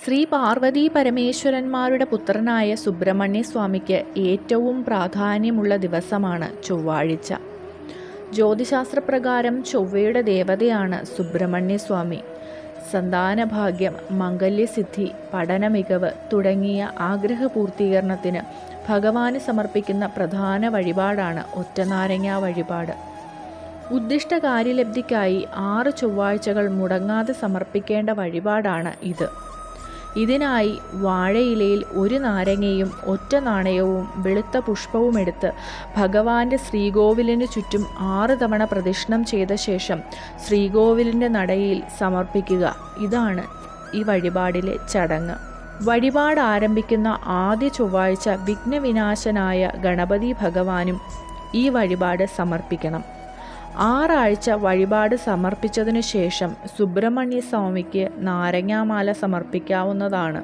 ശ്രീ പാർവതീ പരമേശ്വരന്മാരുടെ പുത്രനായ സുബ്രഹ്മണ്യ സ്വാമിക്ക് ഏറ്റവും പ്രാധാന്യമുള്ള ദിവസമാണ് ചൊവ്വാഴ്ച. ജ്യോതിശാസ്ത്രപ്രകാരം ചൊവ്വയുടെ ദേവതയാണ് സുബ്രഹ്മണ്യ സ്വാമി. സന്താനഭാഗ്യം, മംഗല്യസിദ്ധി, പഠന മികവ് തുടങ്ങിയ ആഗ്രഹപൂർത്തീകരണത്തിന് ഭഗവാന് സമർപ്പിക്കുന്ന പ്രധാന വഴിപാടാണ് ഒറ്റനാരങ്ങ വഴിപാട്. ഉദ്ദിഷ്ട കാര്യലബ്ധിക്കായി 6 ചൊവ്വാഴ്ചകൾ മുടങ്ങാതെ സമർപ്പിക്കേണ്ട വഴിപാടാണ് ഇത്. ഇതിനായി വാഴയിലയിൽ 1 നാരങ്ങയും ഒറ്റ നാണയവും വെളുത്ത പുഷ്പവുമെടുത്ത് ഭഗവാന്റെ ശ്രീകോവിലിനു ചുറ്റും 6 തവണ പ്രദക്ഷിണം ചെയ്ത ശേഷം ശ്രീകോവിലിൻ്റെ നടയിൽ സമർപ്പിക്കുക. ഇതാണ് ഈ വഴിപാടിലെ ചടങ്ങ്. വഴിപാട് ആരംഭിക്കുന്ന ആദ്യ ചൊവ്വാഴ്ച വിഘ്നവിനാശനായ ഗണപതി ഭഗവാനും ഈ വഴിപാട് സമർപ്പിക്കണം. 6 ആഴ്ച വഴിപാട് സമർപ്പിച്ചതിനു ശേഷം സുബ്രഹ്മണ്യ സ്വാമിക്ക് നാരങ്ങാമാല സമർപ്പിക്കാവുന്നതാണ്.